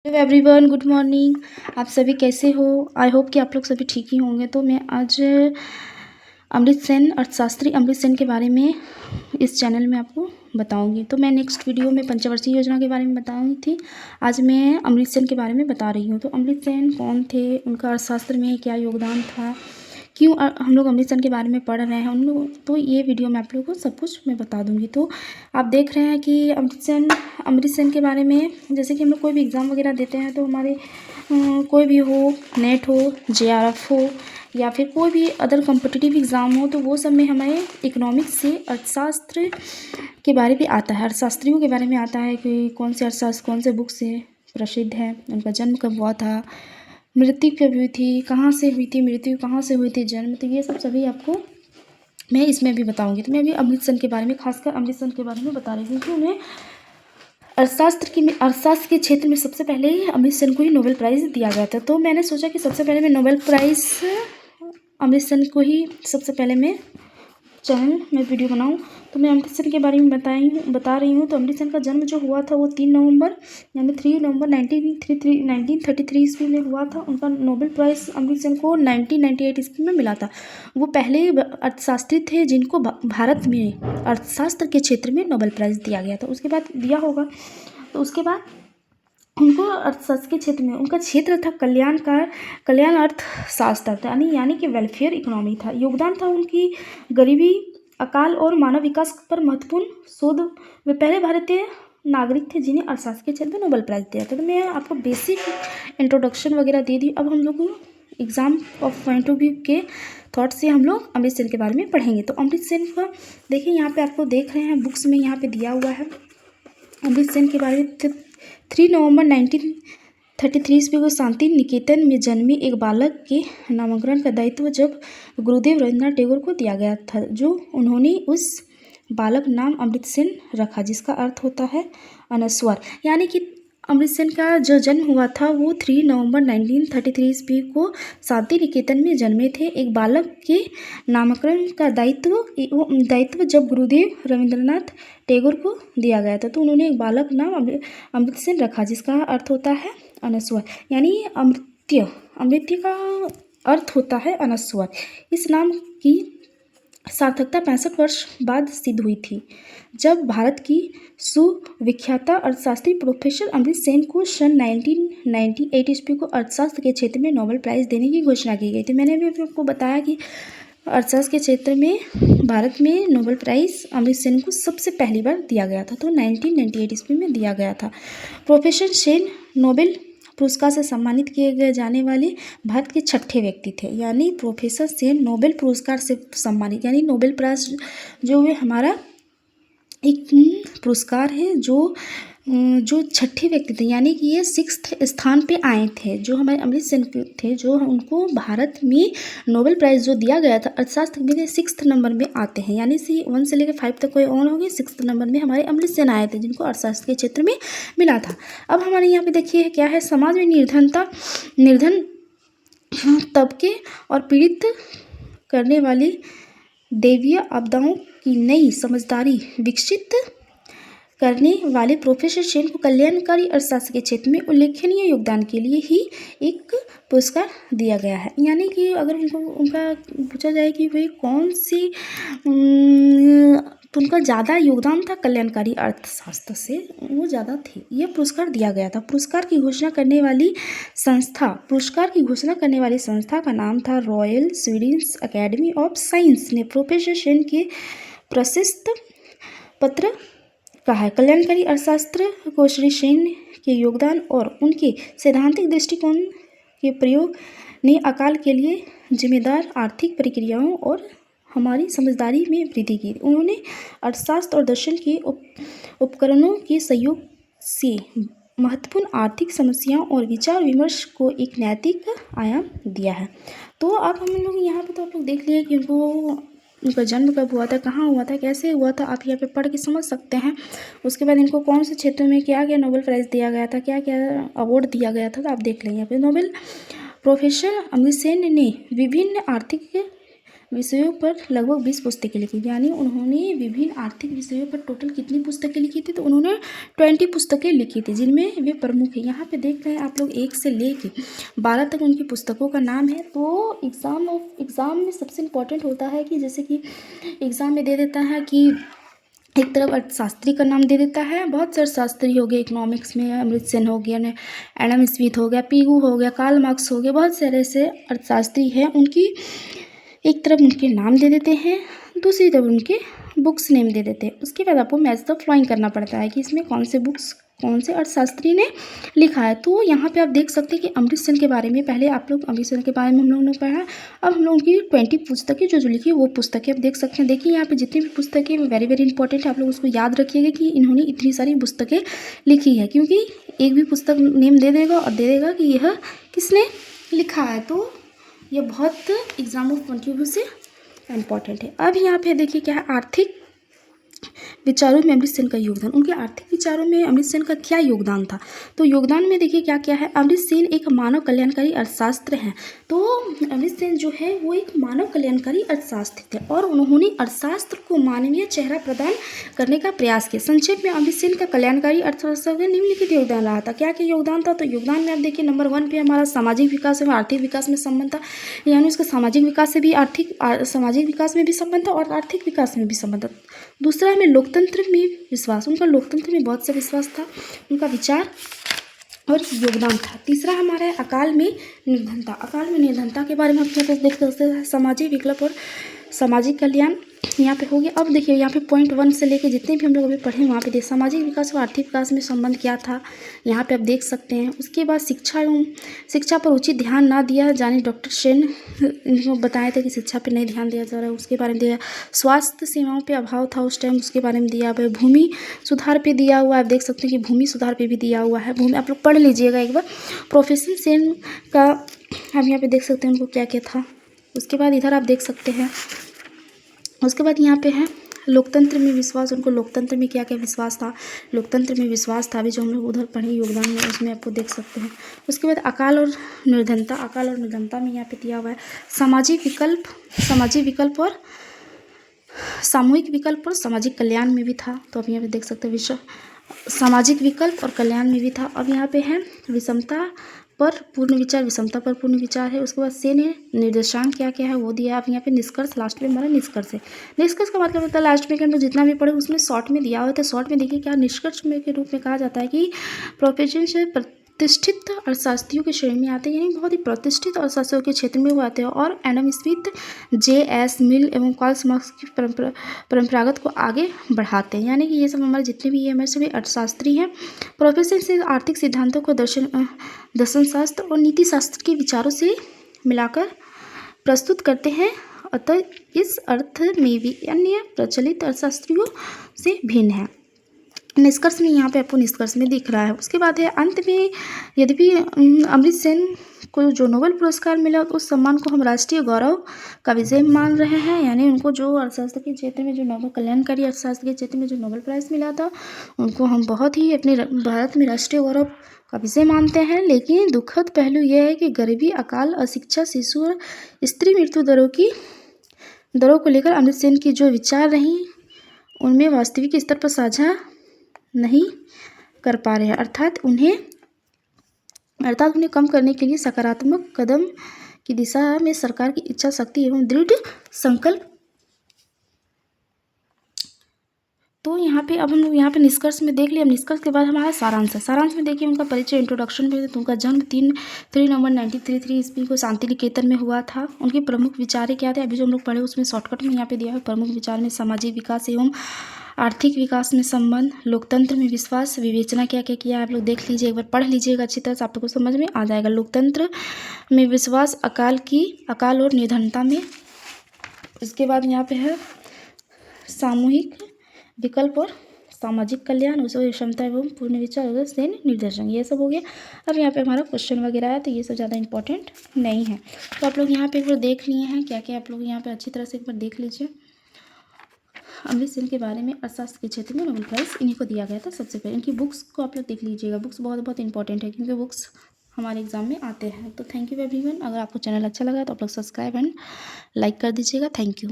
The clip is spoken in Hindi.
Hello everyone, good morning. आप सभी कैसे हो? आई होप कि आप लोग सभी ठीक ही होंगे। तो मैं आज अमृत सेन, अर्थशास्त्री अमृत सेन के बारे में इस चैनल में आपको बताऊंगी। तो मैं नेक्स्ट वीडियो में पंचवर्षीय योजना के बारे में बताई थी। आज मैं अमृत सेन के बारे में बता रही हूँ। तो अमृत सेन कौन थे, उनका अर्थशास्त्र में क्या योगदान था, क्यों हम लोग अमृत सेन के बारे में पढ़ रहे हैं उन लोग, तो ये वीडियो में आप लोगों को सब कुछ मैं बता दूंगी। तो आप देख रहे हैं कि अमृत सेन के बारे में, जैसे कि हम लोग कोई भी एग्ज़ाम वगैरह देते हैं तो हमारे कोई भी हो, नेट हो, जेआरएफ हो या फिर कोई भी अदर कॉम्पिटिटिव एग्ज़ाम हो, तो वो सब में हमें इकोनॉमिक्स से अर्थशास्त्र के बारे में आता है, अर्थशास्त्रियों के बारे में आता है कि कौन से अर्थशास्त्र कौन से बुक से प्रसिद्ध है, उनका जन्म कब हुआ था, मृत्यु कब हुई थी, कहाँ से हुई थी मृत्यु, कहाँ से हुई थी जन्म। तो ये सब सभी आपको मैं इसमें भी बताऊंगी। तो मैं अभी अमृत सेन के बारे में, खासकर अमृत सेन के बारे में बता रही हूँ कि उन्हें अर्थशास्त्र के क्षेत्र में सबसे पहले अमृत सेन को ही नोबेल प्राइज़ दिया गया था। तो मैंने सोचा कि सबसे पहले मैं नोबेल प्राइज़ अमृत सेन को ही सबसे पहले मैं चैनल में वीडियो बनाऊं। तो मैं अमृत सेन के बारे में बता रही हूँ। तो अमृत सेन का जन्म जो हुआ था वो 3 नवंबर यानी 3 नवंबर 1933 ईस्वी में हुआ था। उनका नोबेल प्राइज़ अमृत सेन को 1998 ईस्वी में मिला था। वो पहले अर्थशास्त्री थे जिनको भारत में अर्थशास्त्र के क्षेत्र में नोबेल प्राइज़ दिया गया था। उसके बाद दिया होगा, तो उसके बाद उनको अर्थशास्त्र के क्षेत्र में उनका क्षेत्र था कल्याण अर्थशास्त्र था, यानी कि वेलफेयर इकोनॉमी था। योगदान था उनकी गरीबी, अकाल और मानव विकास पर महत्वपूर्ण शोध। वे पहले भारतीय नागरिक थे जिन्हें अर्थशास्त्र के क्षेत्र में नोबेल प्राइज़ दिया था। तो मैं आपको बेसिक इंट्रोडक्शन वगैरह दे दी। अब हम लोग exam of point of view के थॉट से हम लोग अमृत सेन के बारे में पढ़ेंगे। तो अमृत सेन का देखिए, यहाँ पे आपको देख रहे हैं बुक्स में यहाँ पे दिया हुआ है अमृत सेन के बारे में। 3 नवंबर 1933 ईस्वी को शांति निकेतन में जन्मे एक बालक के नामकरण का दायित्व जब गुरुदेव रविन्द्रनाथ टैगोर को दिया गया था, जो उन्होंने उस बालक नाम अमृत सेन रखा, जिसका अर्थ होता है अनस्वर। यानी कि अमृत सेन का जो जन्म हुआ था वो 3 नवंबर 1933 ईस्वी को शांति निकेतन में जन्मे थे। एक बालक के नामकरण का दायित्व जब गुरुदेव रविन्द्रनाथ टैगोर को दिया गया था, तो उन्होंने एक बालक नाम अमृत सेन रखा, जिसका अर्थ होता है अनस्वर। यानी अमृत्य का अर्थ होता है अनस्वर। इस नाम की सार्थकता 65 वर्ष बाद सिद्ध हुई थी, जब भारत की सुविख्याता अर्थशास्त्री प्रोफेसर अमृत सेन को सन 1998 ईस्वी को अर्थशास्त्र के क्षेत्र में नोबेल प्राइज़ देने की घोषणा की गई थी। मैंने भी आपको बताया कि अर्थशास्त्र के क्षेत्र में भारत में नोबेल प्राइज़ अमृत सेन को सबसे पहली बार दिया गया था, तो 1998 ईस्वी में दिया गया था। प्रोफेसर सेन नोबेल पुरस्कार से सम्मानित किए गए जाने वाले भारत के 6ठे व्यक्ति थे। यानी प्रोफेसर सेन नोबेल पुरस्कार से सम्मानित, यानी नोबेल प्राइज़ जो है हमारा एक पुरस्कार है जो 6ठे व्यक्ति थे, यानी कि ये 6th स्थान पे आए थे, जो हमारे अमृत सेन थे, जो उनको भारत में नोबेल प्राइज़ जो दिया गया था अर्थशास्त्र में 6th नंबर में आते हैं। यानी 1 से लेकर 5 तक कोई और हो गए, 6th नंबर में हमारे अमृत सेन आए थे, जिनको अर्थशास्त्र के क्षेत्र में मिला था। अब हमारे यहाँ पे देखिए क्या है, समाज में निर्धन तबके और पीड़ित करने वाली दैवीय आपदाओं की नई समझदारी विकसित करने वाले प्रोफेसर सेन को कल्याणकारी अर्थशास्त्र के क्षेत्र में उल्लेखनीय योगदान के लिए ही एक पुरस्कार दिया गया है। यानी कि अगर उनका पूछा जाए कि भाई कौन सी तो उनका ज़्यादा योगदान था कल्याणकारी अर्थशास्त्र से, वो ज़्यादा थे, ये पुरस्कार दिया गया था। पुरस्कार की घोषणा करने वाली संस्था का नाम था royal Swedish academy of science ने प्रोफेसर सेन के प्रशस्त पत्र कहा है। कल्याणकारी अर्थशास्त्र को श्री सेन के योगदान और उनके सैद्धांतिक दृष्टिकोण के प्रयोग ने अकाल के लिए जिम्मेदार आर्थिक प्रक्रियाओं और हमारी समझदारी में वृद्धि की। उन्होंने अर्थशास्त्र और दर्शन के उपकरणों के सहयोग से महत्वपूर्ण आर्थिक समस्याओं और विचार विमर्श को एक नैतिक आयाम दिया है। तो अब हम लोग यहाँ पे, तो आप लोग देख लिए कि उनका जन्म कब हुआ था, कहाँ हुआ था, कैसे हुआ था, आप यहाँ पे पढ़ के समझ सकते हैं। उसके बाद इनको कौन से क्षेत्र में क्या क्या नोबेल प्राइज़ दिया गया था, क्या क्या अवार्ड दिया गया था, तो आप देख लें यहाँ पे। प्रोफेसर अमृत सेन ने विभिन्न आर्थिक विषयों पर लगभग 20 पुस्तकें लिखी, यानी उन्होंने विभिन्न आर्थिक विषयों पर टोटल कितनी पुस्तकें लिखी थी, तो उन्होंने 20 पुस्तकें लिखी थी, जिनमें वे प्रमुख हैं। यहाँ पे देख रहे हैं आप लोग 1 से लेके 12 तक उनकी पुस्तकों का नाम है। तो एग्ज़ाम में सबसे इम्पोर्टेंट होता है कि जैसे कि एग्ज़ाम में दे देता है कि एक तरफ अर्थशास्त्री का नाम दे देता है, बहुत से अर्थशास्त्री हो गए, इकोनॉमिक्स में अमर्त्य सेन हो गया, ने एडम स्मिथ हो गया, पीगू हो गया, कार्ल मार्क्स हो गया, बहुत सारे ऐसे अर्थशास्त्री हैं। उनकी एक तरफ उनके नाम दे देते हैं, दूसरी तरफ उनके बुक्स नेम दे देते हैं। उसके बाद आपको मैच द फॉलोइंग करना पड़ता है कि इसमें कौन से बुक्स कौन से अर्थशास्त्री ने लिखा है। तो यहाँ पे आप देख सकते हैं कि अमर्त्य सेन के बारे में पहले आप लोग अमर्त्य सेन के बारे में हम लोगों ने पढ़ा। अब हम लोगों की 20 पुस्तकें जो लिखी वो पुस्तकें आप देख सकते हैं। देखिए यहाँ पे जितनी भी पुस्तकें वेरी वेरी इंपॉर्टेंट है, आप लोग उसको याद रखिएगा कि इन्होंने इतनी सारी पुस्तकें लिखी है, क्योंकि एक भी पुस्तक नेम दे देगा और दे देगा कि यह किसने लिखा है। तो यह बहुत exam of point of view से इम्पॉर्टेंट है। अब यहाँ पे देखिए क्या है, आर्थिक विचारों में अमर्त्य सेन का योगदान। उनके आर्थिक विचारों में अमर्त्य सेन का क्या योगदान था, तो योगदान में देखिए क्या क्या है। अमर्त्य सेन एक मानव कल्याणकारी अर्थशास्त्र हैं। तो अमर्त्य सेन जो है वो एक मानव कल्याणकारी अर्थशास्त्री थे और उन्होंने अर्थशास्त्र को मानवीय चेहरा प्रदान करने का प्रयास किया। संक्षेप में अमर्त्य सेन का कल्याणकारी अर्थशास्त्र का निम्नलिखित योगदान रहा था। क्या क्या योगदान था, तो योगदान में आप देखिए नंबर 1 पे हमारा सामाजिक विकास एवं आर्थिक विकास में संबंध था, यानी उसका सामाजिक विकास से भी सामाजिक विकास में भी संबंध था और आर्थिक विकास में भी संबंध था। दूसरा हमें लोकतंत्र में विश्वास, उनका लोकतंत्र में बहुत सा विश्वास था, उनका विचार और योगदान था। तीसरा हमारा है अकाल में निर्धनता। अकाल में निर्धनता के बारे में हम देख सकते हैं, सामाजिक विकल्प और सामाजिक कल्याण यहाँ पे हो गया। अब देखिए यहाँ पे पॉइंट 1 से लेके जितने भी हम लोग अभी पढ़े वहाँ पे सामाजिक विकास और आर्थिक विकास में संबंध क्या था, यहाँ पे आप देख सकते हैं। उसके बाद शिक्षा पर उचित ध्यान ना दिया जाने, डॉक्टर सेन इनको बताया था कि शिक्षा पे नहीं ध्यान दिया जा रहा है, उसके बारे में दिया। स्वास्थ्य सेवाओं पे अभाव था उस टाइम, उसके बारे में दिया हुआ है। भूमि सुधार पे दिया हुआ है, आप देख सकते हैं कि भूमि सुधार पे भी दिया हुआ है। भूमि आप लोग पढ़ लीजिएगा एक बार। प्रोफेसर सेन का हम यहाँ पे देख सकते हैं उनको क्या क्या था। उसके बाद इधर आप देख सकते हैं, उसके बाद यहाँ पे है लोकतंत्र में विश्वास। उनको लोकतंत्र में क्या क्या विश्वास था, लोकतंत्र में विश्वास था भी जो हम लोग उधर पढ़े योगदान में, उसमें आपको देख सकते हैं। उसके बाद अकाल और निर्धनता। अकाल और निर्धनता में यहाँ पे दिया हुआ है सामाजिक विकल्प और सामूहिक विकल्प और सामाजिक कल्याण में भी था। तो आप यहाँ पे देख सकते हैं सामाजिक विकल्प और कल्याण में भी था। अब यहाँ पे है विषमता पर पूर्ण विचार, विषमता पर पूर्ण विचार है। उसके बाद से ने निर्देशांक क्या क्या है वो दिया। आप यहाँ पे निष्कर्ष, लास्ट में हमारा निष्कर्ष है। निष्कर्ष का मतलब होता है लास्ट में कि हम लोग जितना भी पढ़े उसमें शॉर्ट में दिया हुआ था। शॉर्ट में देखिए क्या निष्कर्ष में के रूप में कहा जाता है कि प्रोफेशन से प्रतिष्ठित अर्थशास्त्रियों की श्रेणी में आते हैं, यानी बहुत ही प्रतिष्ठित अर्थशास्त्रियों के क्षेत्र में वो आते हैं और एडम स्मिथ, J.S. मिल एवं कार्ल मार्क्स की परंपरागत को आगे बढ़ाते हैं। यानी कि ये सब हमारे जितने भी ये हमारे सभी अर्थशास्त्री हैं। प्रोफेसर से आर्थिक सिद्धांतों को दर्शन शास्त्र और नीति शास्त्र के विचारों से मिलाकर प्रस्तुत करते हैं, अतः इस अर्थ में भी अन्य प्रचलित अर्थशास्त्रियों से भिन्न है। निष्कर्ष में यहाँ पे आपको निष्कर्ष में दिख रहा है। उसके बाद है अंत में, यद्यपि अमर्त्य सेन को जो नोबेल पुरस्कार मिला उस सम्मान को हम राष्ट्रीय गौरव का विषय मान रहे हैं, यानी उनको जो अर्थशास्त्र के क्षेत्र में जो नोबेल कल्याणकारी अर्थशास्त्र के क्षेत्र में जो नोबेल प्राइज़ मिला था उनको हम बहुत ही अपने भारत में राष्ट्रीय गौरव का विषय मानते हैं। लेकिन दुखद पहलू यह है कि गरीबी, अकाल, अशिक्षा, शिशु और स्त्री मृत्यु दरों को लेकर अमर्त्य सेन की जो विचार रही उनमें वास्तविक स्तर पर साझा नहीं कर पा रहे हैं, अर्थात उन्हें कम करने के लिए सकारात्मक कदम की दिशा में सरकार की इच्छा शक्ति एवं दृढ़ संकल्प। तो यहाँ पे अब हम लोग यहाँ पे निष्कर्ष में देख लिया। निष्कर्ष के बाद हमारा सारांश है। सारांश में देखिए उनका परिचय, इंट्रोडक्शन में तो उनका जन्म 3 नवंबर 1933 ईस्वी को शांति निकेतन में हुआ था। उनके प्रमुख विचार क्या थे, अभी जो हम लोग पढ़े उसमें शॉर्टकट में यहाँ पे दिया है। प्रमुख विचार में सामाजिक विकास एवं आर्थिक विकास में संबंध, लोकतंत्र में विश्वास, विवेचना क्या क्या किया आप लोग देख लीजिए, एक बार पढ़ लीजिएगा अच्छी तरह से, आप लोग को समझ में आ जाएगा। लोकतंत्र में विश्वास, अकाल और निर्धनता में। उसके बाद यहाँ पे है सामूहिक विकल्प और सामाजिक कल्याण, उसमें क्षमता एवं पूर्ण विचार, सेन निर्देशन, ये सब हो गया। अब यहाँ पे हमारा क्वेश्चन वगैरह है, तो ये सब ज़्यादा इंपॉर्टेंट नहीं है। तो आप लोग यहाँ पे एक बार देख लिए हैं क्या क्या, आप लोग यहाँ पे अच्छी तरह से एक बार देख लीजिए। अमर्त्य सेन के बारे में अर्थशास्त्र के क्षेत्र में नोबेल प्राइज़ इन्हीं को दिया गया था सबसे पहले। इनकी बुक्स को आप लोग देख लीजिएगा, बुक्स बहुत बहुत इंपॉर्टेंट है क्योंकि बुक्स हमारे एग्ज़ाम में आते हैं। तो थैंक यू एवरीवन। अगर आपको चैनल अच्छा लगा तो आप लोग सब्सक्राइब एंड लाइक कर दीजिएगा। Thank you.